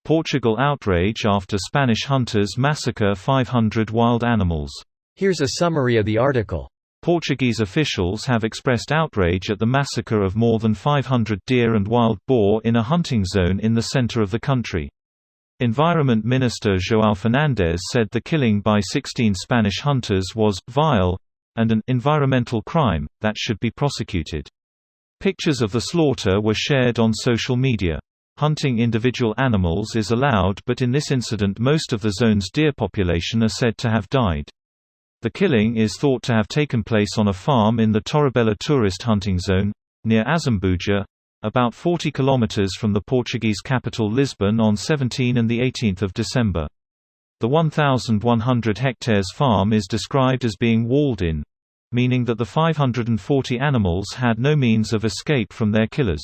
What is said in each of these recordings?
Portugal outrage after Spanish hunters massacre 500 wild animals. Here's a summary of the article. Portuguese officials have expressed outrage at the massacre of more than 500 deer and wild boar in a hunting zone in the center of the country. Environment Minister João Fernandes said the killing by 16 Spanish hunters was «vile» and an «environmental crime» that should be prosecuted. Pictures of the slaughter were shared on social media. Hunting individual animals is allowed, but in this incident most of the zone's deer population are said to have died. The killing is thought to have taken place on a farm in the Torrobella tourist hunting zone, near Azambuja, about 40 kilometers from the Portuguese capital Lisbon on 17 and 18 December. The 1,100 hectares farm is described as being walled in, meaning that the 540 animals had no means of escape from their killers.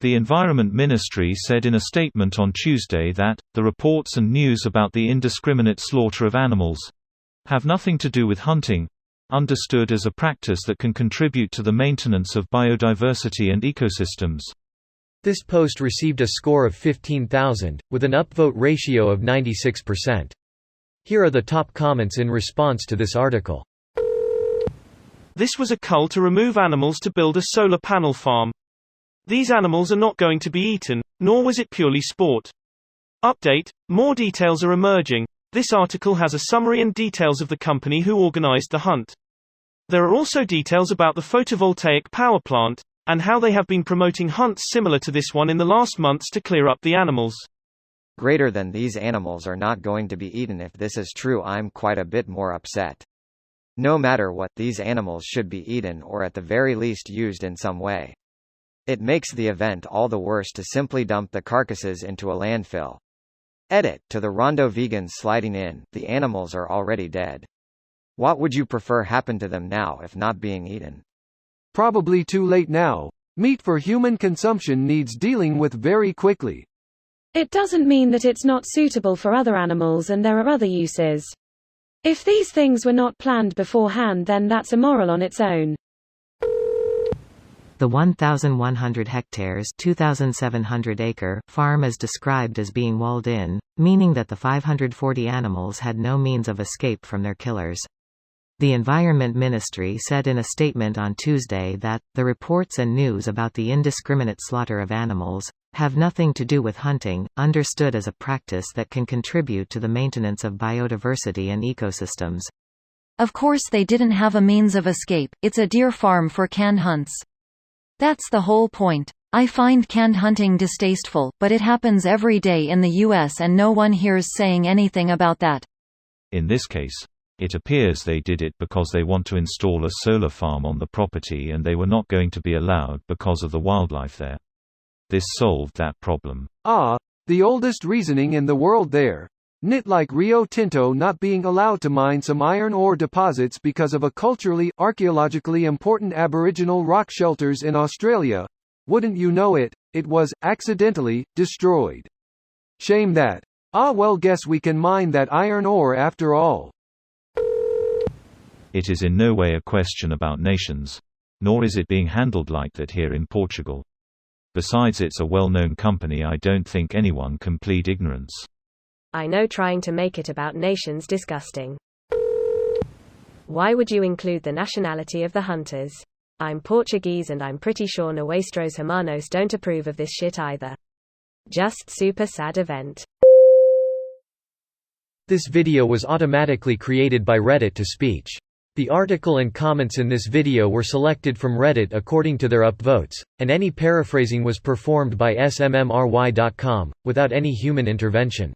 The Environment Ministry said in a statement on Tuesday that, the reports and news about the indiscriminate slaughter of animals have nothing to do with hunting, understood as a practice that can contribute to the maintenance of biodiversity and ecosystems. This post received a score of 15,000, with an upvote ratio of 96%. Here are the top comments in response to this article. This was a cull to remove animals to build a solar panel farm. These animals are not going to be eaten, nor was it purely sport. Update: more details are emerging. This article has a summary and details of the company who organized the hunt. There are also details about the photovoltaic power plant, and how they have been promoting hunts similar to this one in the last months to clear up the animals. Greater than these animals are not going to be eaten. If this is true, I'm quite a bit more upset. No matter what, these animals should be eaten or at the very least used in some way. It makes the event all the worse to simply dump the carcasses into a landfill. Edit: to the Rondo vegans sliding in, the animals are already dead. What would you prefer happen to them now if not being eaten? Probably too late now. Meat for human consumption needs dealing with very quickly. It doesn't mean that it's not suitable for other animals and there are other uses. If these things were not planned beforehand, then that's immoral on its own. The 1,100 hectares (2,700-acre) farm is described as being walled in, meaning that the 540 animals had no means of escape from their killers. The Environment Ministry said in a statement on Tuesday that, the reports and news about the indiscriminate slaughter of animals have nothing to do with hunting, understood as a practice that can contribute to the maintenance of biodiversity and ecosystems. Of course they didn't have a means of escape, it's a deer farm for canned hunts. That's the whole point. I find canned hunting distasteful, but it happens every day in the US and no one here's saying anything about that. In this case, it appears they did it because they want to install a solar farm on the property and they were not going to be allowed because of the wildlife there. This solved that problem. The oldest reasoning in the world there. Nit like Rio Tinto not being allowed to mine some iron ore deposits because of a culturally, archaeologically important Aboriginal rock shelters in Australia. Wouldn't you know it, it was, accidentally, destroyed. Shame that. Well, guess we can mine that iron ore after all. It is in no way a question about nations. Nor is it being handled like that here in Portugal. Besides, it's a well-known company. I don't think anyone can plead ignorance. I know trying to make it about nations disgusting. Why would you include the nationality of the hunters? I'm Portuguese and I'm pretty sure Nuestros Hermanos don't approve of this shit either. Just super sad event. This video was automatically created by Reddit to speech. The article and comments in this video were selected from Reddit according to their upvotes, and any paraphrasing was performed by smmry.com, without any human intervention.